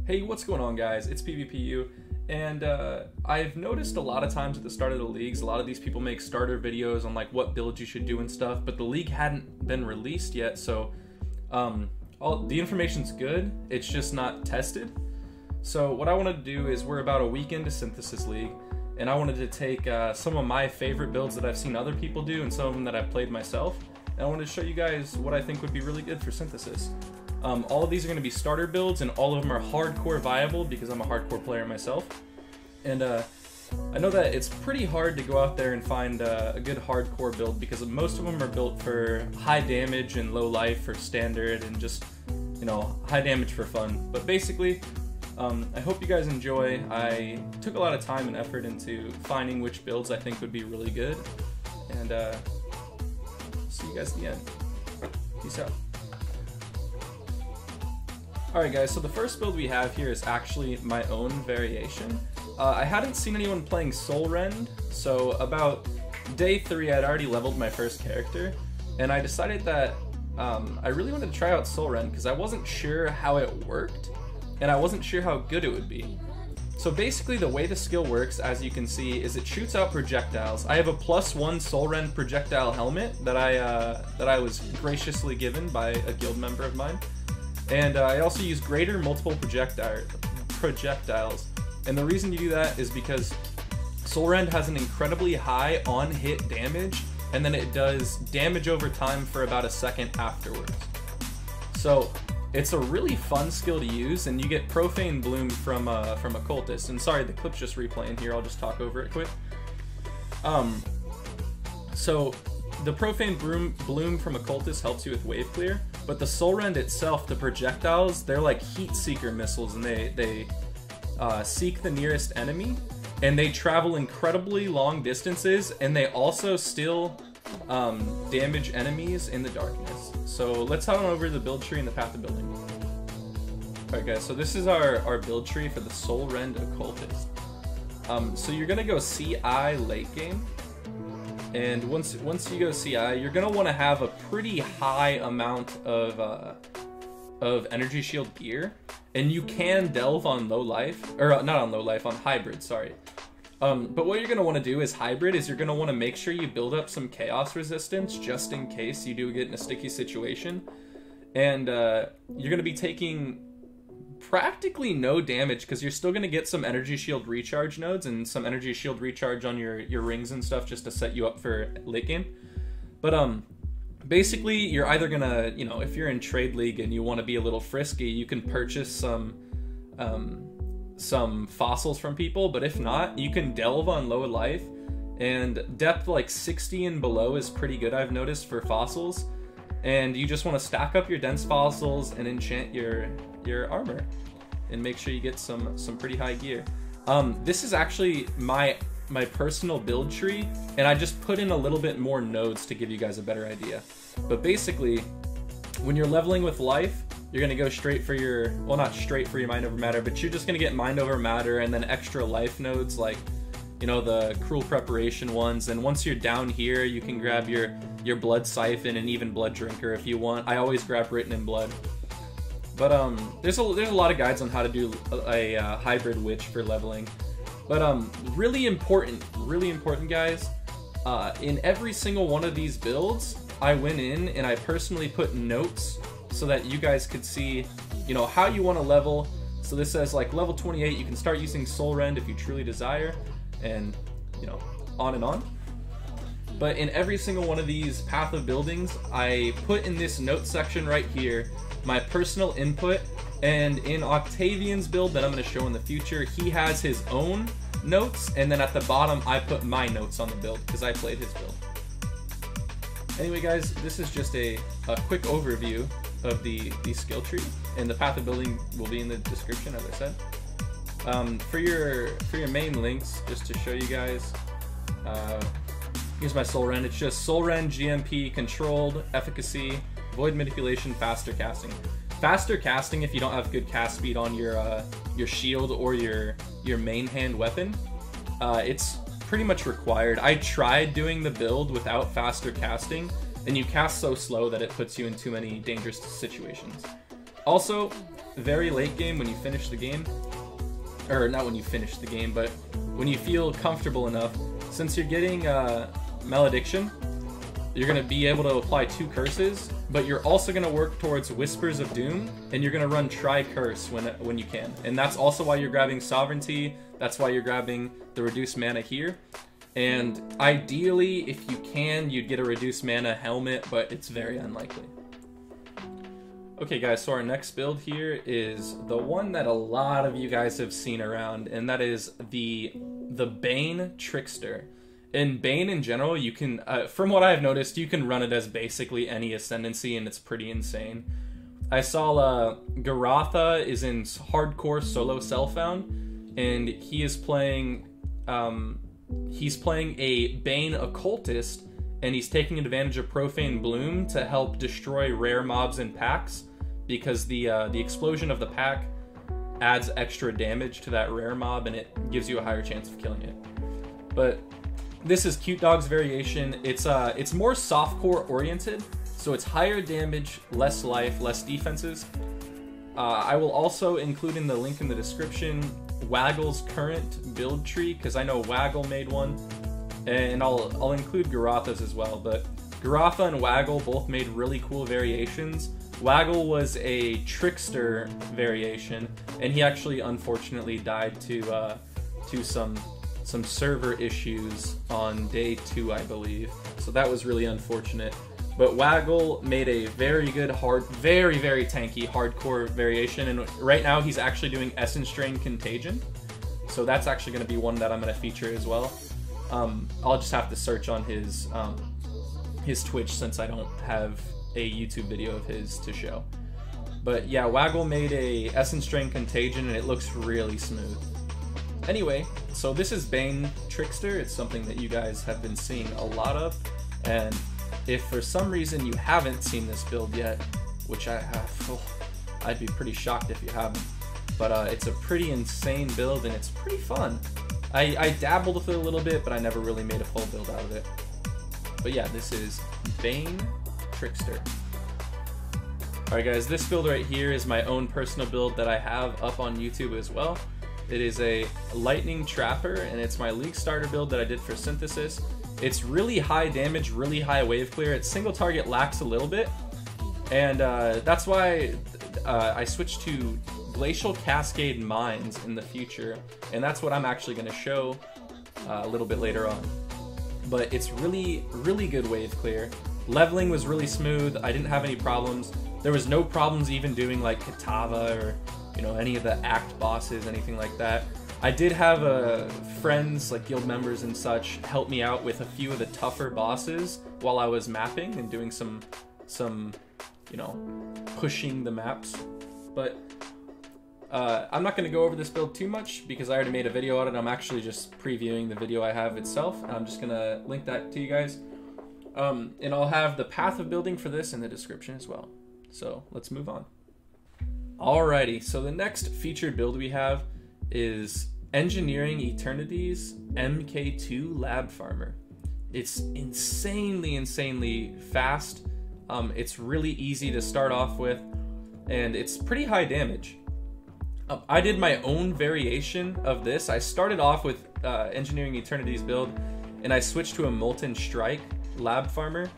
Hey, what's going on, guys? It's Pvpu, and I've noticed a lot of times at the start of the leagues, a lot of these people make starter videos on like what builds you should do and stuff, but the league hadn't been released yet, so all the information's good, it's just not tested. So what I wanted to do is, we're about a week into Synthesis League, and I wanted to take some of my favorite builds that I've seen other people do and some of them that I've played myself, and I wanted to show you guys what I think would be really good for Synthesis. All of these are going to be starter builds, and all of them are hardcore viable because I'm a hardcore player myself. And I know that it's pretty hard to go out there and find a good hardcore build because most of them are built for high damage and low life for standard and just, you know, high damage for fun. But basically, I hope you guys enjoy. I took a lot of time and effort into finding which builds I think would be really good. And see you guys at the end. Peace out. Alright guys, so the first build we have here is actually my own variation. I hadn't seen anyone playing Soul Rend, so about day 3 I'd already leveled my first character, and I decided that I really wanted to try out Soul Rend because I wasn't sure how it worked, and I wasn't sure how good it would be. So basically the way the skill works, as you can see, is it shoots out projectiles. I have a +1 Soul Rend projectile helmet that I was graciously given by a guild member of mine. And I also use greater multiple projectiles. And the reason you do that is because Soul Rend has an incredibly high on-hit damage, and then it does damage over time for about a second afterwards. So it's a really fun skill to use, and you get Profane Bloom from Occultist. And sorry, the clip's just replaying here, I'll just talk over it quick. So the Profane Bloom from Occultist helps you with wave clear, but the Soul Rend itself, the projectiles, they're like heat seeker missiles, and they seek the nearest enemy, and they travel incredibly long distances, and they also still damage enemies in the darkness. So let's head on over to the build tree and the path of building. Alright guys, so this is our build tree for the Soul Rend Occultist. So you're gonna go CI late game. And once you go CI, you're gonna want to have a pretty high amount of energy shield gear, and you can delve on low life, or not on low life, on hybrid. Sorry. But what you're gonna want to do is hybrid. Is you're gonna want to make sure you build up some chaos resistance just in case you do get in a sticky situation, and you're gonna be taking practically no damage because you're still going to get some energy shield recharge nodes and some energy shield recharge on your rings and stuff just to set you up for late game. But basically you're either gonna, you know, if you're in trade league and you want to be a little frisky, you can purchase some fossils from people, but if not, you can delve on low life, and depth like 60 and below is pretty good, I've noticed, for fossils. And you just want to stack up your dense fossils and enchant your armor and make sure you get some pretty high gear. This is actually my personal build tree, and I just put in a little bit more nodes to give you guys a better idea. But basically, when you're leveling with life, you're gonna go straight for your, well, not straight for your mind over matter, but you're just gonna get mind over matter and then extra life nodes, like, you know, the cruel preparation ones. And once you're down here, you can grab your blood siphon and even blood drinker if you want. I always grab written in blood. But there's a lot of guides on how to do a hybrid witch for leveling. But really important guys, in every single one of these builds, I went in and I personally put notes so that you guys could see, you know, how you want to level. So this says like level 28, you can start using Soul Rend if you truly desire, and, you know, on and on. But in every single one of these path of buildings, I put in this note section right here my personal input, and in Octavian's build that I'm going to show in the future, he has his own notes, and then at the bottom I put my notes on the build because I played his build. Anyway guys, this is just a quick overview of the skill tree, and the path of building will be in the description, as I said. For your main links, just to show you guys, here's my Soul Rend. It's just Soul Rend GMP controlled efficacy, void manipulation, faster casting. Faster casting if you don't have good cast speed on your shield or your main hand weapon. It's pretty much required. I tried doing the build without faster casting, and you cast so slow that it puts you in too many dangerous situations. Also, very late game when you finish the game, or not when you finish the game, but when you feel comfortable enough, since you're getting Malediction, you're going to be able to apply 2 curses, but you're also going to work towards Whispers of Doom, and you're going to run Tri-Curse when you can. And that's also why you're grabbing Sovereignty, that's why you're grabbing the reduced mana here. And ideally, if you can, you'd get a reduced mana helmet, but it's very unlikely. Okay guys, so our next build here is the one that a lot of you guys have seen around, and that is the Bane Trickster. In Bane in general, you can, from what I've noticed, you can run it as basically any Ascendancy, and it's pretty insane. I saw Garatha is in hardcore solo Self-Found, and he is playing, he's playing a Bane occultist, and he's taking advantage of Profane Bloom to help destroy rare mobs in packs, because the explosion of the pack adds extra damage to that rare mob, and it gives you a higher chance of killing it. But this is Cute Dog's variation. It's more softcore oriented, so it's higher damage, less life, less defenses. I will also include in the link in the description Waggle's current build tree, because I know Waggle made one, and I'll include Garatha's as well. But Garatha and Waggle both made really cool variations. Waggle was a trickster variation, and he actually unfortunately died to some server issues on day 2, I believe. So that was really unfortunate. But Waggle made a very good, very tanky hardcore variation, and right now he's actually doing Essence Drain Contagion. So that's actually going to be one that I'm going to feature as well. I'll just have to search on his Twitch, since I don't have a YouTube video of his to show. But yeah, Waggle made a Essence Drain Contagion, and it looks really smooth. Anyway, so this is Bane Trickster. It's something that you guys have been seeing a lot of, and if for some reason you haven't seen this build yet, which I have, I'd be pretty shocked if you haven't, but it's a pretty insane build, and it's pretty fun. I dabbled with it a little bit, but I never really made a full build out of it. But yeah, this is Bane Trickster. Alright guys, this build right here is my own personal build that I have up on YouTube as well. It is a Lightning Trapper, and it's my League Starter build that I did for Synthesis. It's really high damage, really high wave clear. Its single target lacks a little bit, and that's why I switched to Glacial Cascade Mines in the future, and that's what I'm actually going to show a little bit later on. But it's really good wave clear. Leveling was really smooth. I didn't have any problems. There was no problems even doing like Katava or, you know, any of the act bosses, anything like that. I did have friends, like guild members and such, help me out with a few of the tougher bosses while I was mapping and doing some you know, pushing the maps. But I'm not going to go over this build too much because I already made a video on it. I'm actually just previewing the video I have itself, and I'm just going to link that to you guys. And I'll have the path of building for this in the description as well. So let's move on. Alrighty, so the next featured build we have is Engineering Eternity's MK2 Lab Farmer. It's insanely fast. It's really easy to start off with, and it's pretty high damage. I did my own variation of this. I started off with Engineering Eternity's build, and I switched to a Molten Strike Lab Farmer,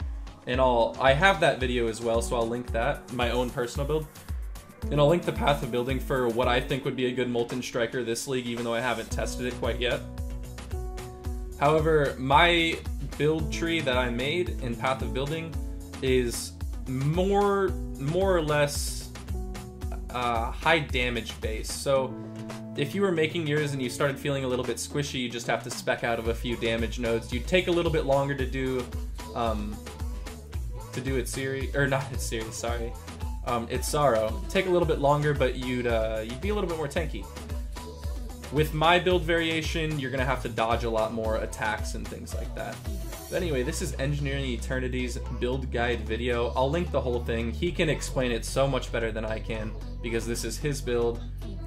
and I have that video as well, so I'll link that, my own personal build. And I'll link the path of building for what I think would be a good Molten Striker this league, even though I haven't tested it quite yet. However, my build tree that I made in path of building is more or less high damage base. So if you were making yours and you started feeling a little bit squishy, you just have to spec out of a few damage nodes. You'd take a little bit longer to do its series, or not its series, sorry. It's Sorrow. Take a little bit longer, but you'd be a little bit more tanky. With my build variation, you're gonna have to dodge a lot more attacks and things like that. But anyway, this is Engineering Eternity's build guide video. I'll link the whole thing. He can explain it so much better than I can because this is his build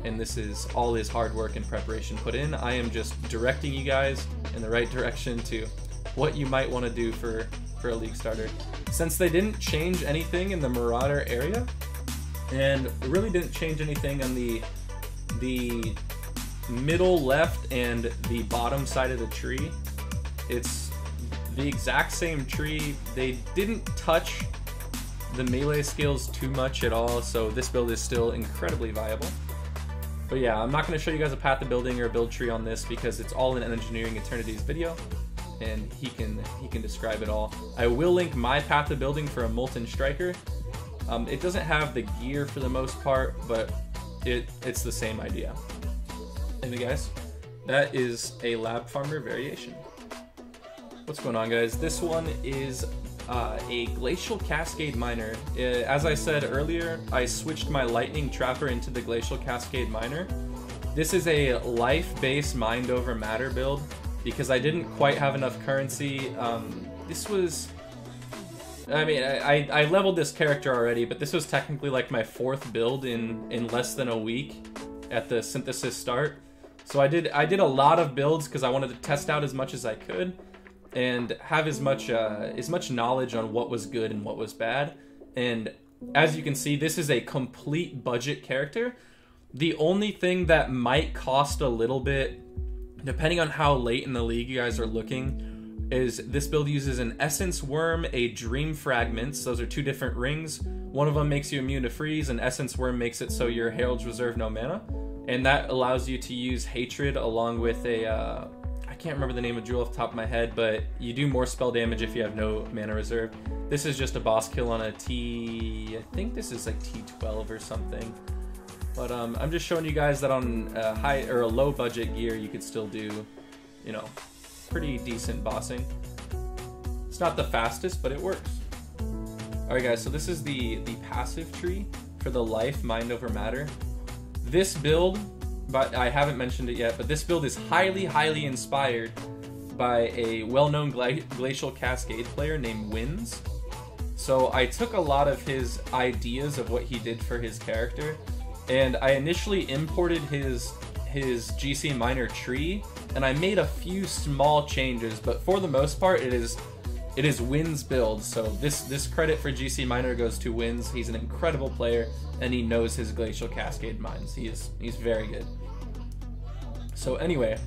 and this is all his hard work and preparation put in. I am just directing you guys in the right direction to what you might want to do for a League starter. Since they didn't change anything in the Marauder area, and really didn't change anything on the middle left and the bottom side of the tree. It's the exact same tree. They didn't touch the melee skills too much at all, so this build is still incredibly viable. But yeah, I'm not going to show you guys a path to building or a build tree on this because it's all in Engineering Eternity's video, and he can describe it all. I will link my path to building for a Molten Striker. It doesn't have the gear for the most part, but it's the same idea. Anyway guys, that is a Lab Farmer variation. What's going on guys? This one is a Glacial Cascade Miner. As I said earlier, I switched my Lightning Trapper into the Glacial Cascade Miner. This is a life-based mind over matter build because I didn't quite have enough currency. This was... I mean, I leveled this character already, but this was technically like my 4th build in less than a week at the synthesis start. So I did a lot of builds because I wanted to test out as much as I could and have as much knowledge on what was good and what was bad. And as you can see, this is a complete budget character. The only thing that might cost a little bit, depending on how late in the league you guys are looking, is this build uses an Essence Worm, a Dream Fragments. Those are 2 different rings. One of them makes you immune to freeze, and Essence Worm makes it so your Herald's reserve no mana. And that allows you to use Hatred along with a, I can't remember the name of jewel off the top of my head, but you do more spell damage if you have no mana reserve. This is just a boss kill on a I think this is like T12 or something. But I'm just showing you guys that on a high or a low budget gear, you could still do, you know, pretty decent bossing. It's not the fastest, but it works. Alright guys, so this is the passive tree for the life mind over matter. This build, but I haven't mentioned it yet, but this build is highly inspired by a well-known Glacial Cascade player named Wins. So I took a lot of his ideas of what he did for his character, and I initially imported his GC Miner tree, and I made a few small changes, but for the most part, it is Wins build. So this credit for GC Miner goes to Wins. He's an incredible player, and he knows his Glacial Cascade mines. He's very good. So anyway,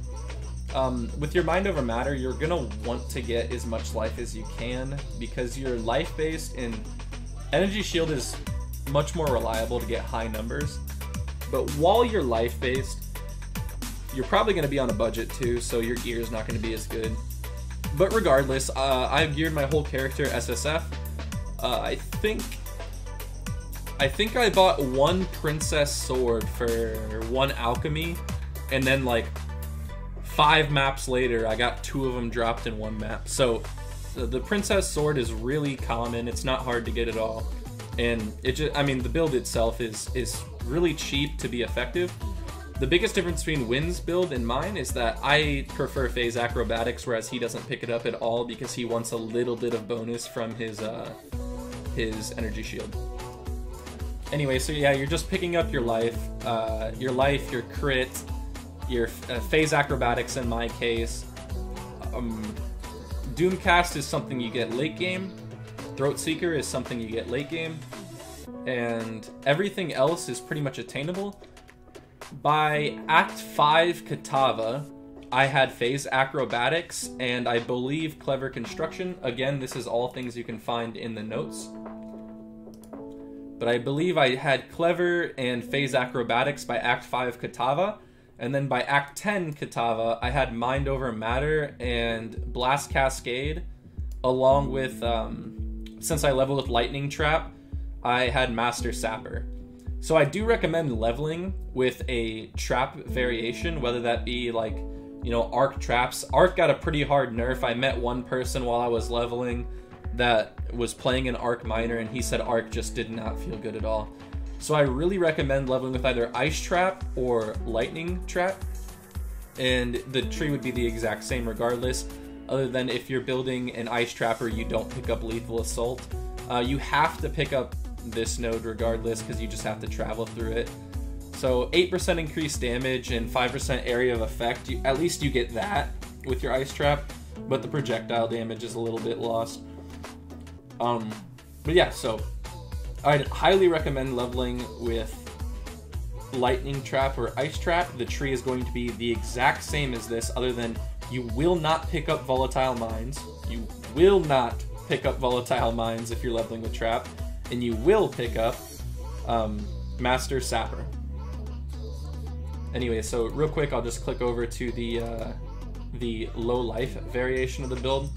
with your mind over matter, you're gonna want to get as much life as you can because you're life based, and Energy Shield is much more reliable to get high numbers. But while you're life based, you're probably going to be on a budget too, so your gear is not going to be as good. But regardless, I've geared my whole character SSF. I think I bought 1 Princess Sword for 1 Alchemy, and then like 5 maps later, I got 2 of them dropped in 1 map. So the Princess Sword is really common. It's not hard to get at all, and it just, I mean, the build itself is really cheap to be effective. The biggest difference between Win's build and mine is that I prefer Phase Acrobatics, whereas he doesn't pick it up at all because he wants a little bit of bonus from his Energy Shield. Anyway, so yeah, you're just picking up your life, your crit, your Phase Acrobatics in my case. Doomcast is something you get late game. Throat Seeker is something you get late game. And everything else is pretty much attainable. By Act 5 Katava, I had Phase Acrobatics and I believe Clever Construction. Again, this is all things you can find in the notes. But I believe I had Clever and Phase Acrobatics by Act 5 Katava. And then by Act 10 Katava, I had Mind Over Matter and Blast Cascade. Along with, since I leveled with Lightning Trap, I had Master Sapper. So I do recommend leveling with a trap variation, whether that be like, you know, arc traps. Arc got a pretty hard nerf. I met one person while I was leveling that was playing an arc miner, and he said arc just did not feel good at all. So I really recommend leveling with either ice trap or lightning trap, and the tree would be the exact same regardless, other than if you're building an ice trapper, you don't pick up lethal assault. You have to pick up this node regardless because you just have to travel through it. So 8% increased damage and 5% area of effect, at least you get that with your ice trap, but the projectile damage is a little bit lost. But yeah, so I'd highly recommend leveling with lightning trap or ice trap. The tree is going to be the exact same as this, other than you will not pick up volatile mines. You will not pick up volatile mines if you're leveling with trap, and you will pick up master sapper. Anyway, so real quick, I'll just click over to the low life variation of the build.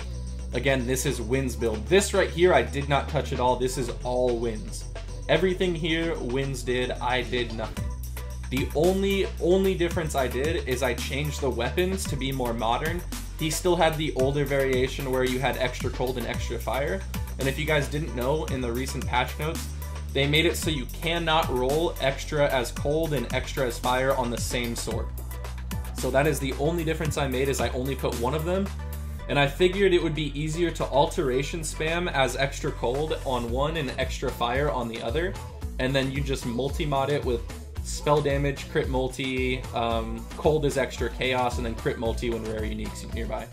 Again, this is Winds build. This right here, I did not touch at all. This is all Winds. Everything here, Winds did. I did nothing. The only difference I did is I changed the weapons to be more modern. He still had the older variation where you had extra cold and extra fire. And if you guys didn't know, in the recent patch notes, they made it so you cannot roll extra as cold and extra as fire on the same sword. So that is the only difference I made, is I only put one of them. And I figured it would be easier to alteration spam as extra cold on one and extra fire on the other. And then you just multi-mod it with spell damage, crit multi, cold is extra chaos, and then crit multi when rare uniques nearby.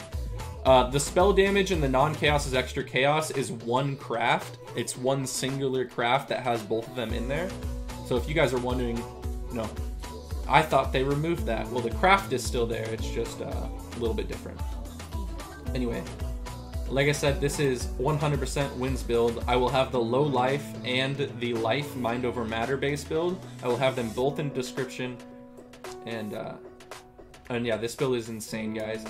The spell damage and the non-chaos is extra chaos is one craft. It's one singular craft that has both of them in there. So if you guys are wondering, no, I thought they removed that. Well, the craft is still there. It's just a little bit different. Anyway, like I said, this is 100% Winds build. I will have the low life and the life mind over matter base build. I will have them both in the description. And yeah, this build is insane, guys.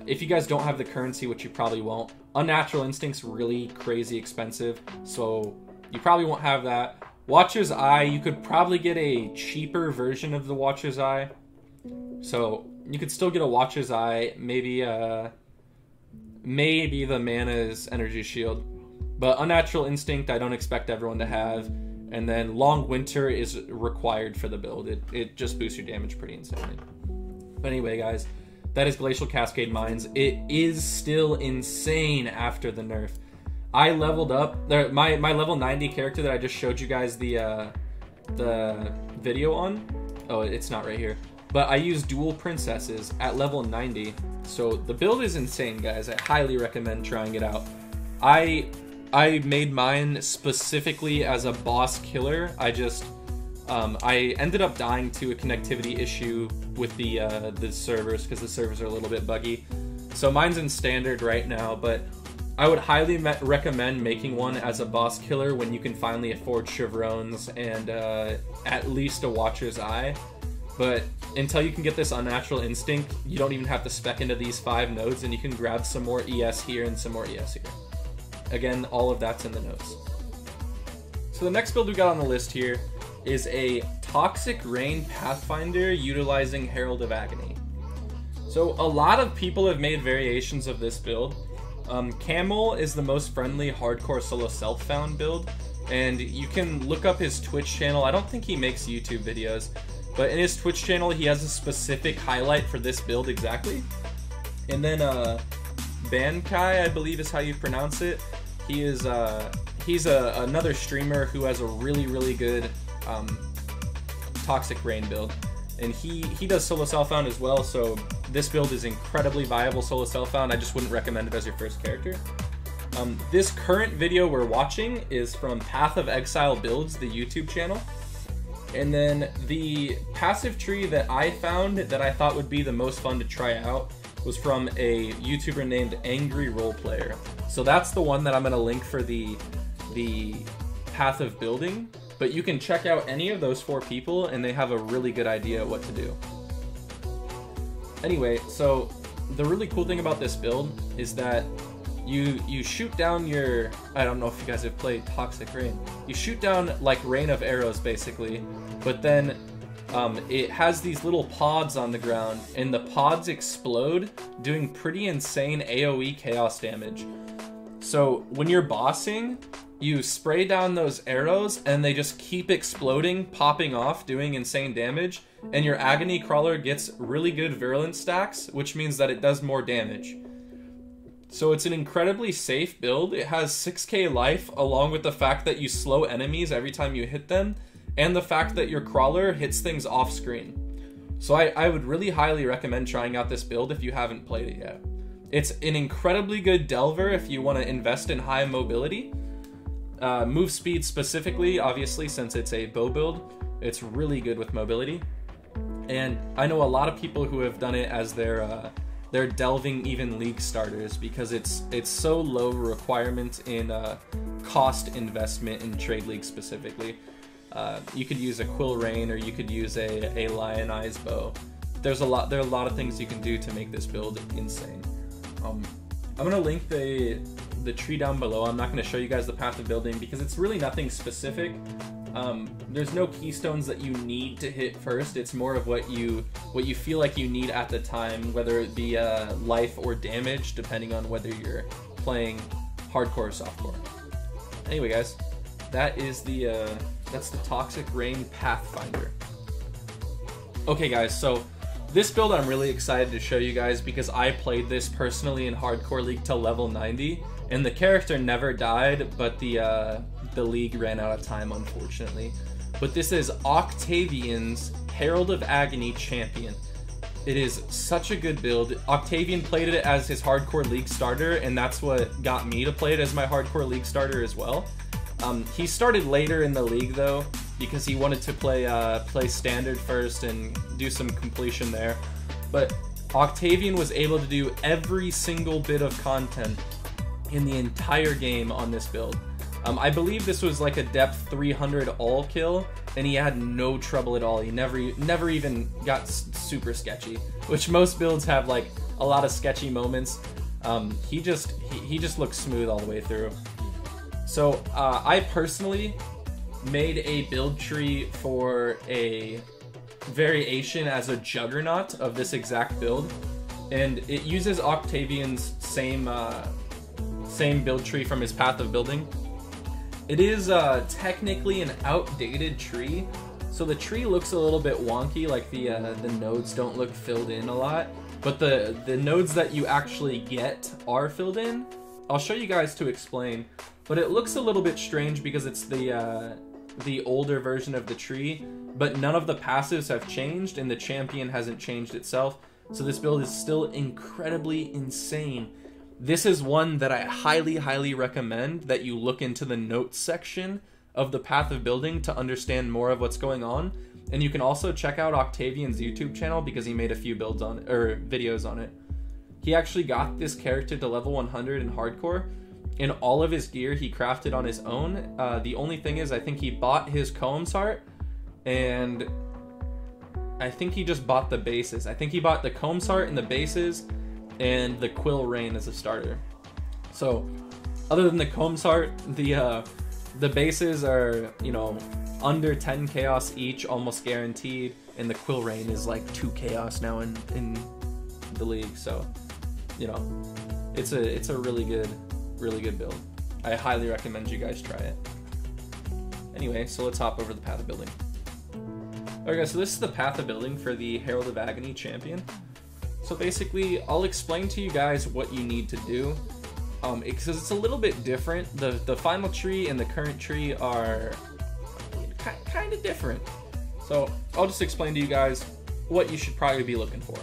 If you guys don't have the currency, which you probably won't, Unnatural Instinct's really crazy expensive, so you probably won't have that. Watcher's Eye, you could probably get a cheaper version of the Watcher's Eye. So you could still get a Watcher's Eye, maybe the Mana's Energy Shield. But Unnatural Instinct, I don't expect everyone to have. And then Long Winter is required for the build. It just boosts your damage pretty insanely. But anyway, guys, that is Glacial Cascade Mines. It is still insane after the nerf. I leveled up my level 90 character that I just showed you guys the video on. Oh, it's not right here. But I use dual princesses at level 90. So the build is insane, guys. I highly recommend trying it out. I made mine specifically as a boss killer. I ended up dying to a connectivity issue with the servers, because the servers are a little bit buggy. So mine's in standard right now, but I would highly recommend making one as a boss killer when you can finally afford chevrons and at least a Watcher's Eye. But until you can get this Unnatural Instinct, you don't even have to spec into these 5 nodes, and you can grab some more ES here and some more ES here. Again, all of that's in the notes. So the next build we got on the list here is a Toxic Rain Pathfinder utilizing Herald of Agony. So a lot of people have made variations of this build. Camel is the most friendly hardcore solo self-found build, and you can look up his Twitch channel. I don't think he makes YouTube videos, but in his Twitch channel he has a specific highlight for this build exactly. And then Bankai, I believe is how you pronounce it. He is he's another streamer who has a really good Toxic Rain build, and he does solo self-found as well, so this build is incredibly viable solo self-found. I just wouldn't recommend it as your first character. This current video we're watching is from Path of Exile Builds, the YouTube channel. And then the passive tree that I found that I thought would be the most fun to try out was from a YouTuber named Angry Roleplayer. So that's the one that I'm gonna link for the path of building. But you can check out any of those 4 people and they have a really good idea what to do. Anyway, so the really cool thing about this build is that you shoot down your, I don't know if you guys have played Toxic Rain. You shoot down like rain of arrows basically, but then it has these little pods on the ground, and the pods explode, doing pretty insane AoE chaos damage. So when you're bossing, you spray down those arrows and they just keep exploding, popping off, doing insane damage, and your agony crawler gets really good virulence stacks, which means that it does more damage. So it's an incredibly safe build. It has 6k life, along with the fact that you slow enemies every time you hit them, and the fact that your crawler hits things off screen. So I would really highly recommend trying out this build if you haven't played it yet. It's an incredibly good delver if you want to invest in high mobility. Move speed specifically, obviously, since it's a bow build, it's really good with mobility. And I know a lot of people who have done it as their delving even league starters, because it's so low requirement in cost investment in trade league specifically. You could use a quill rain, or you could use a lionized bow. There are a lot of things you can do to make this build insane. I'm gonna link the tree down below. I'm not gonna show you guys the path of building because it's really nothing specific. There's no keystones that you need to hit first. It's more of what you feel like you need at the time, whether it be life or damage, depending on whether you're playing hardcore or softcore. Anyway, guys, that's the Toxic Rain Pathfinder. Okay, guys, so this build I'm really excited to show you guys because I played this personally in Hardcore League till level 90, and the character never died, but the league ran out of time, unfortunately. But this is Octavian's Herald of Agony champion. It is such a good build. Octavian played it as his Hardcore League starter, and that's what got me to play it as my Hardcore League starter as well. He started later in the league though, because he wanted to play standard first and do some completion there. But Octavian was able to do every single bit of content in the entire game on this build. I believe this was like a depth 300 all kill, and he had no trouble at all. He never even got super sketchy, which most builds have like a lot of sketchy moments. He just looks smooth all the way through. So I personally made a build tree for a variation as a juggernaut of this exact build, and it uses Octavian's same build tree from his path of building. It is technically an outdated tree, so the tree looks a little bit wonky, like the nodes don't look filled in a lot, but the nodes that you actually get are filled in. I'll show you guys to explain, but it looks a little bit strange because it's the older version of the tree, but none of the passives have changed and the champion hasn't changed itself, so this build is still incredibly insane. This is one that I highly recommend that you look into the notes section of the path of building to understand more of what's going on. And you can also check out Octavian's YouTube channel because he made a few builds on it, or videos on it. He actually got this character to level 100 in hardcore, and all of his gear he crafted on his own. The only thing is, I think he bought his Combs Heart, and I think he just bought the bases. I think he bought the Combs Heart and the bases, and the Quill Rain as a starter. So, other than the Combs Heart, the bases are, you know, under 10 chaos each, almost guaranteed, and the Quill Rain is like 2 chaos now in the league. So, you know, it's a really good build. I highly recommend you guys try it. Anyway, so let's hop over the path of building. Alright guys, so this is the path of building for the Herald of Agony champion. So basically, I'll explain to you guys what you need to do, because it's a little bit different. The final tree and the current tree are kind of different. So I'll just explain to you guys what you should probably be looking for.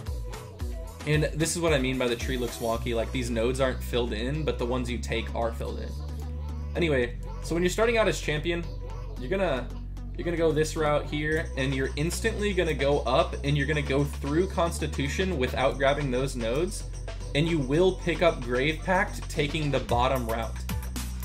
And this is what I mean by the tree looks wonky. Like, these nodes aren't filled in, but the ones you take are filled in. Anyway, so when you're starting out as champion, you're gonna go this route here, and you're instantly gonna go up, and you're gonna go through Constitution without grabbing those nodes, and you will pick up Grave Pact taking the bottom route.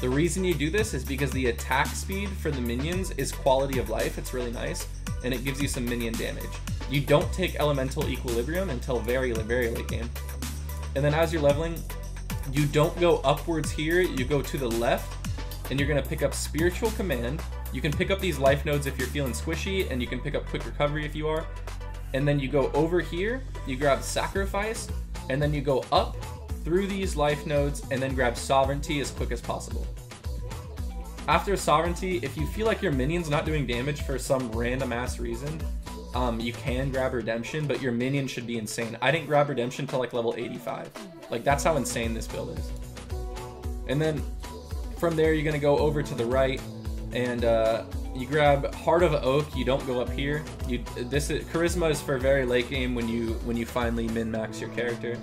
The reason you do this is because the attack speed for the minions is quality of life. It's really nice, and it gives you some minion damage. You don't take Elemental Equilibrium until very late game. And then as you're leveling, you don't go upwards here, you go to the left, and you're gonna pick up Spiritual Command. You can pick up these life nodes if you're feeling squishy, and you can pick up Quick Recovery if you are. And then you go over here, you grab Sacrifice, and then you go up through these life nodes, and then grab Sovereignty as quick as possible. After Sovereignty, if you feel like your minion's not doing damage for some random ass reason, you can grab Redemption, but your minion should be insane. I didn't grab Redemption till like level 85. Like, that's how insane this build is. And then from there, you're gonna go over to the right, and you grab Heart of Oak. You don't go up here. Charisma is for very late game when you finally min-max your character.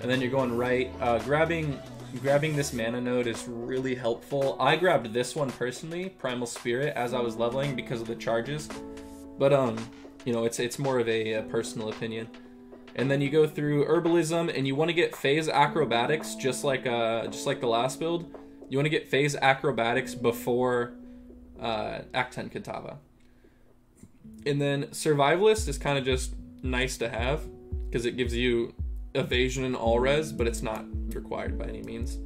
And then you're going right, grabbing grabbing this mana node is really helpful. I grabbed this one personally, Primal Spirit, as I was leveling because of the charges. But you know, it's more of a personal opinion. And then you go through Herbalism, and you want to get Phase Acrobatics, just like the last build. You want to get Phase Acrobatics before Act 10 Katava. And then Survivalist is kind of just nice to have, because it gives you evasion and all res, but it's not required by any means.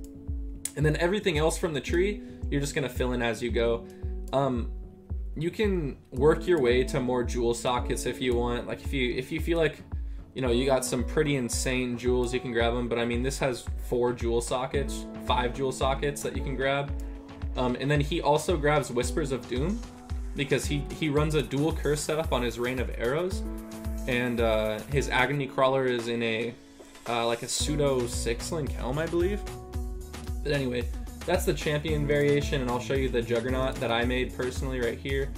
And then everything else from the tree, you're just going to fill in as you go. You can work your way to more jewel sockets if you want. Like if you feel like, you know, you got some pretty insane jewels, you can grab them. But I mean, this has 4 jewel sockets, 5 jewel sockets that you can grab. And then he also grabs Whispers of Doom, because he runs a dual curse setup on his Rain of Arrows. And his Agony Crawler is in a like a pseudo 6-link helm, I believe. But anyway, that's the champion variation, and I'll show you the Juggernaut that I made personally right here.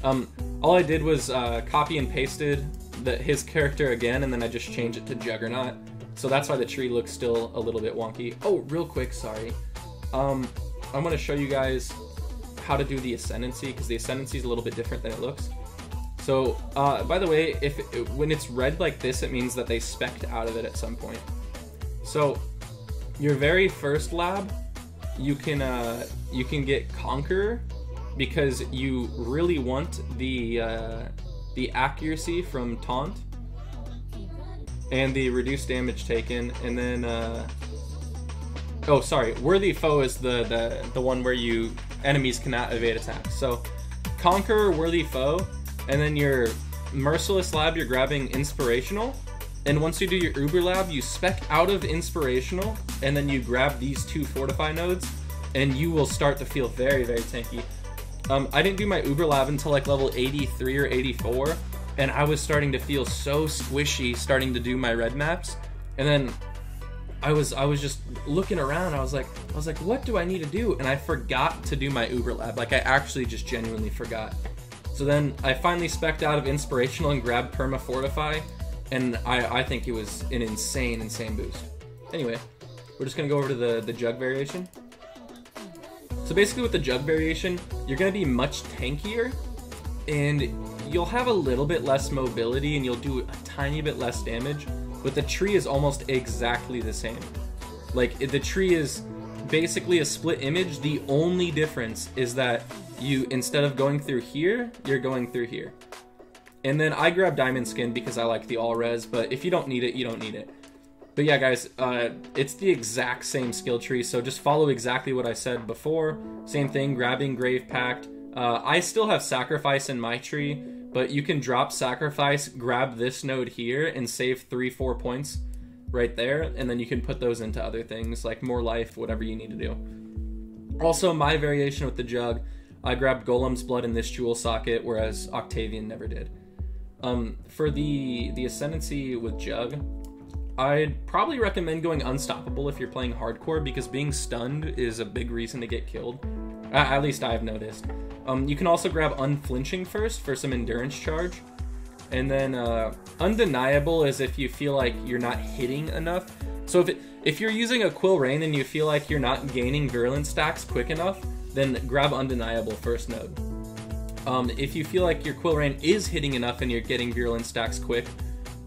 All I did was copy and pasted his character again, and then I just changed it to Juggernaut. So that's why the tree looks still a little bit wonky. Oh, real quick, sorry. I'm going to show you guys how to do the Ascendancy, because the Ascendancy is a little bit different than it looks. So, by the way, when it's red like this, it means that they spec'd out of it at some point. So, your very first lab, you can get Conqueror, because you really want the accuracy from Taunt and the reduced damage taken, and then oh, sorry, Worthy Foe is the one where enemies cannot evade attacks. So, Conqueror, Worthy Foe. And then your Merciless Lab, you're grabbing Inspirational. And once you do your Uber Lab, you spec out of Inspirational, and then you grab these 2 Fortify nodes, and you will start to feel very, very tanky. I didn't do my Uber Lab until like level 83 or 84, and I was starting to feel so squishy starting to do my red maps. And then I was just looking around, I was like, what do I need to do? And I forgot to do my Uber Lab. Like, I actually just genuinely forgot. So then I finally spec'd out of Inspirational and grabbed Perma Fortify, and I think it was an insane boost. Anyway, we're just gonna go over to the Jug variation. So basically with the Jug variation, you're gonna be much tankier, and you'll have a little bit less mobility, and you'll do a tiny bit less damage, but the tree is almost exactly the same. Like, the tree is basically a split image. The only difference is that instead of going through here, you're going through here. And then I grab Diamond Skin because I like the all res, but if you don't need it, you don't need it. But yeah, guys, it's the exact same skill tree, so just follow exactly what I said before. Same thing, grabbing Grave Pact. I still have Sacrifice in my tree, but you can drop Sacrifice, grab this node here, and save 3-4 points right there, and then you can put those into other things, like more life, whatever you need to do. Also, my variation with the Jug, I grabbed Golem's Blood in this jewel socket, whereas Octavian never did. For the Ascendancy with Jug, I'd probably recommend going Unstoppable if you're playing hardcore, because being stunned is a big reason to get killed. At least I've noticed. You can also grab Unflinching first for some endurance charge. And then Undeniable is if you feel like you're not hitting enough. So if you're using a Quill Rain and you feel like you're not gaining Virulence stacks quick enough, then grab Undeniable first node. If you feel like your Quill Rain is hitting enough and you're getting Virulence stacks quick,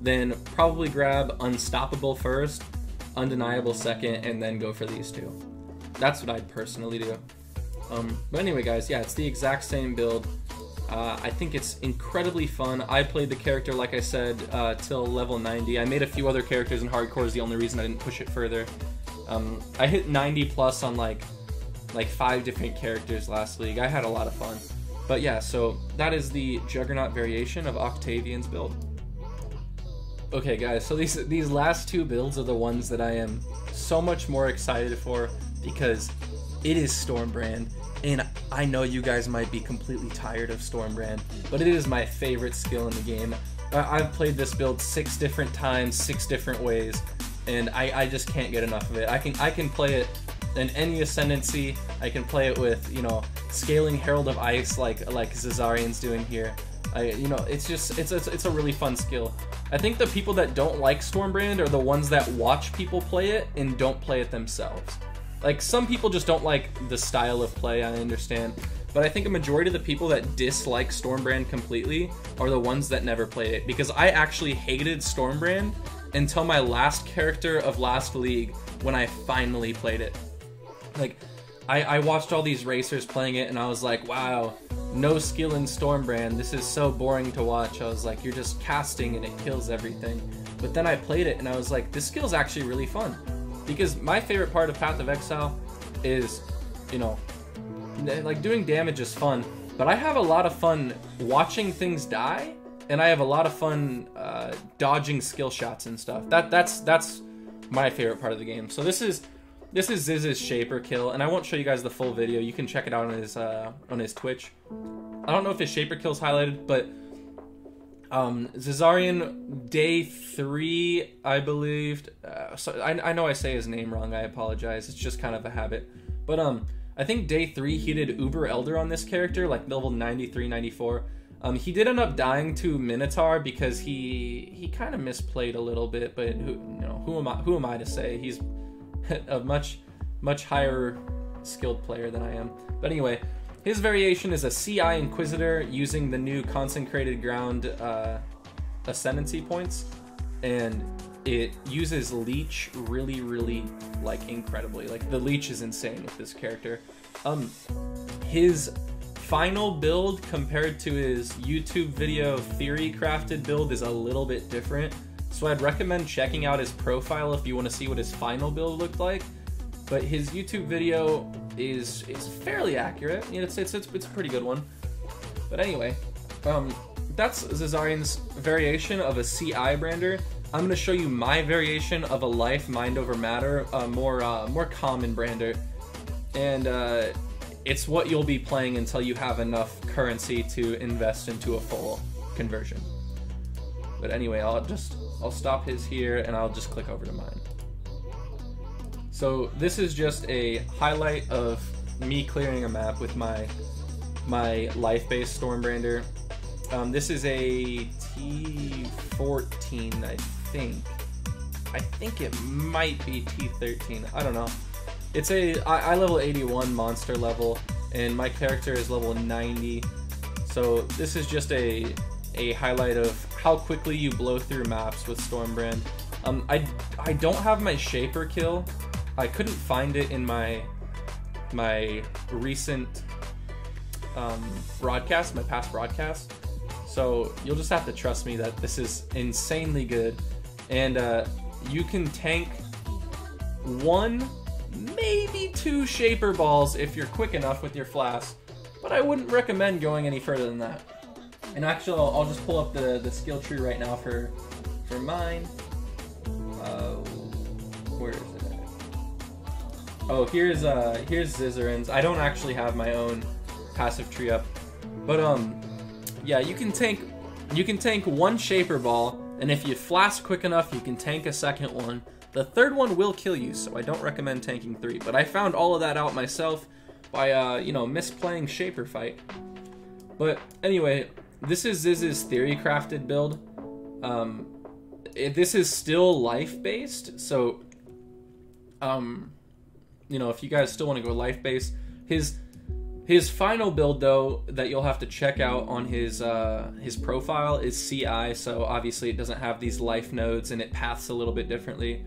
then probably grab Unstoppable first, Undeniable second, and then go for these 2. That's what I'd personally do. But anyway, guys, yeah, it's the exact same build. I think it's incredibly fun. I played the character, like I said, till level 90. I made a few other characters in hardcore is the only reason I didn't push it further. I hit 90 plus on like 5 different characters last league. I had a lot of fun. But yeah, so that is the Juggernaut variation of Octavian's build. Okay guys, so these last 2 builds are the ones that I am so much more excited for, because it is Stormbrand, and I know you guys might be completely tired of Stormbrand, but it is my favorite skill in the game. I've played this build 6 different times, 6 different ways, and I just can't get enough of it. I can play it in any Ascendancy. I can play it with, you know, scaling Herald of Ice like Zazarian's doing here. You know, it's a really fun skill. I think the people that don't like Stormbrand are the ones that watch people play it and don't play it themselves. Like, some people just don't like the style of play, I understand. But I think a majority of the people that dislike Stormbrand completely are the ones that never played it. Because I actually hated Stormbrand until my last character of last league when I finally played it. Like, I watched all these racers playing it and I was like, wow, no skill in Stormbrand. This is so boring to watch. I was like, you're just casting and it kills everything. But then I played it and I was like, this skill is actually really fun. Because my favorite part of Path of Exile is, you know, like doing damage is fun, but I have a lot of fun watching things die, and I have a lot of fun dodging skill shots and stuff. That's my favorite part of the game. So this is Ziz's Shaper kill, and I won't show you guys the full video. You can check it out on his Twitch. I don't know if his Shaper kill's highlighted, but Zizarian day 3, I believed. So I know I say his name wrong. I apologize. It's just kind of a habit. But I think day 3 he did Uber Elder on this character, like level 93, 94. He did end up dying to Minotaur because he kind of misplayed a little bit. But who am I to say? He's a much higher skilled player than I am. But anyway. His variation is a CI Inquisitor using the new Consecrated Ground Ascendancy points, and it uses Leech really, like, incredibly. Like, the Leech is insane with this character. His final build compared to his YouTube video theory crafted build is a little bit different, so I'd recommend checking out his profile if you want to see what his final build looked like. But his YouTube video is fairly accurate. You know, it's a pretty good one. But anyway, that's Zizarian's variation of a CI brander. I'm gonna show you my variation of a life mind over matter, more common brander, and it's what you'll be playing until you have enough currency to invest into a full conversion. But anyway, I'll stop his here and I'll just click over to mine. So this is just a highlight of me clearing a map with my life-based Stormbrander. This is a T14, I think. I think it might be T13. I don't know. It's I level 81 monster level, and my character is level 90. So this is just a highlight of how quickly you blow through maps with Stormbrand. I don't have my Shaper kill. I couldn't find it in my recent broadcast, my past broadcast. So you'll just have to trust me that this is insanely good. And you can tank 1, maybe 2 Shaper balls if you're quick enough with your flask. But I wouldn't recommend going any further than that. And actually, I'll just pull up the skill tree right now for mine. Where is it? Oh, here's Zizarin's. I don't actually have my own passive tree up, but yeah, you can tank 1 Shaper ball, and if you flask quick enough, you can tank a second one. The third one will kill you, so I don't recommend tanking 3. But I found all of that out myself by you know, misplaying Shaper fight. But anyway, this is Ziz's theory crafted build. This is still life based, so you know, if you guys still want to go life-based, his final build though that you'll have to check out on his profile is CI. So obviously it doesn't have these life nodes and it paths a little bit differently.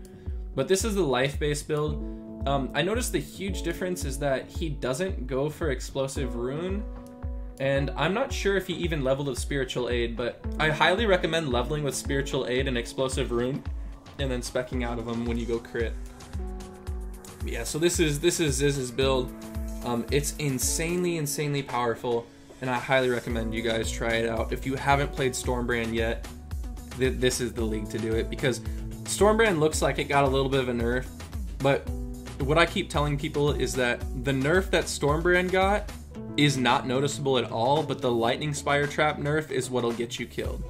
But this is the life-based build. I noticed the huge difference is that he doesn't go for explosive rune, and I'm not sure if he even leveled with spiritual aid. But I highly recommend leveling with spiritual aid and explosive rune, and then speccing out of them when you go crit. Yeah, so this is Ziz's build. It's insanely powerful, and I highly recommend you guys try it out. If you haven't played Stormbrand yet, this is the league to do it, because Stormbrand looks like it got a little bit of a nerf, but what I keep telling people is that the nerf that Stormbrand got is not noticeable at all, but the Lightning Spire Trap nerf is what'll get you killed.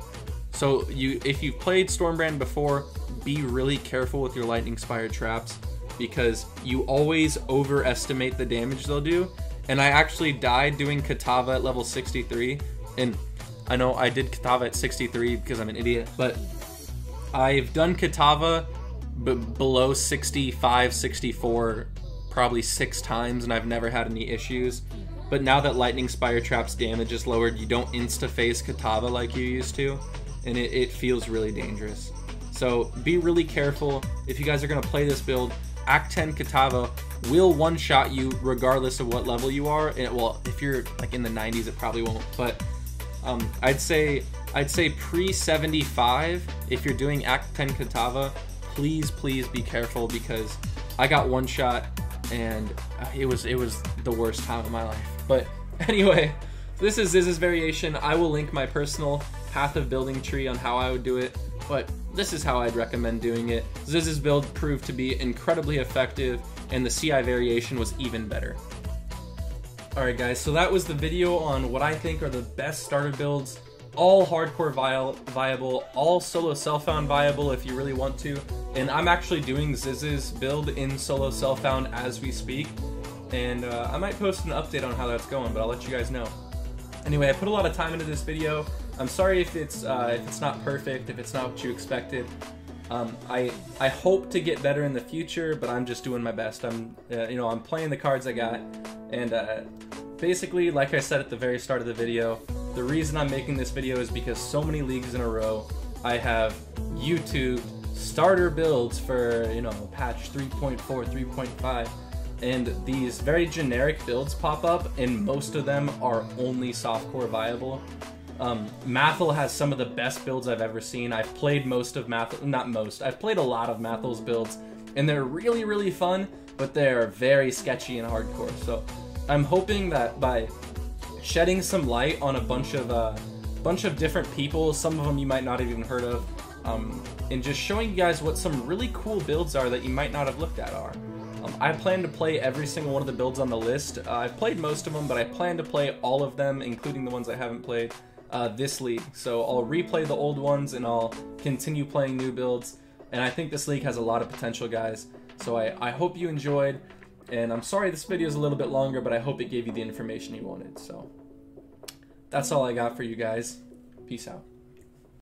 So if you've played Stormbrand before, be really careful with your Lightning Spire Traps, because you always overestimate the damage they'll do. And I actually died doing Katava at level 63, and I know I did Katava at 63 because I'm an idiot, but I've done Katava below 65, 64 probably 6 times and I've never had any issues. But now that Lightning Spire Trap's damage is lowered, you don't insta-phase Katava like you used to, and it feels really dangerous. So be really careful. If you guys are going to play this build, Act 10 Katava will one-shot you regardless of what level you are. And, well, if you're like in the 90s, it probably won't. But I'd say pre-75, if you're doing Act 10 Katava, please be careful, because I got one shot and it was the worst time of my life. But anyway, this is Ziz's variation. I will link my personal path of building tree on how I would do it, but this is how I'd recommend doing it. Ziz's build proved to be incredibly effective, and the CI variation was even better. Alright guys, so that was the video on what I think are the best starter builds. All hardcore viable, all solo self-found viable if you really want to. And I'm actually doing Ziz's build in solo self-found as we speak. And I might post an update on how that's going, but I'll let you guys know. Anyway, I put a lot of time into this video. I'm sorry if it's not perfect, if it's not what you expected. I hope to get better in the future, but I'm just doing my best. I'm playing the cards I got, and basically, like I said at the very start of the video, the reason I'm making this video is because so many leagues in a row, I have YouTube starter builds for, patch 3.4, 3.5, and these very generic builds pop up, and most of them are only softcore viable. Mathel has some of the best builds I've ever seen. I've played most of I've played a lot of Mathel's builds, and they're really fun, but they're very sketchy and hardcore. So I'm hoping that by shedding some light on a bunch of different people, some of them you might not have even heard of, and just showing you guys what some really cool builds are that you might not have looked at are. I plan to play every single one of the builds on the list. I've played most of them, but I plan to play all of them, including the ones I haven't played, this league. So I'll replay the old ones and I'll continue playing new builds. And I think this league has a lot of potential, guys. So I hope you enjoyed. And I'm sorry this video is a little bit longer, but I hope it gave you the information you wanted. So that's all I got for you guys. Peace out.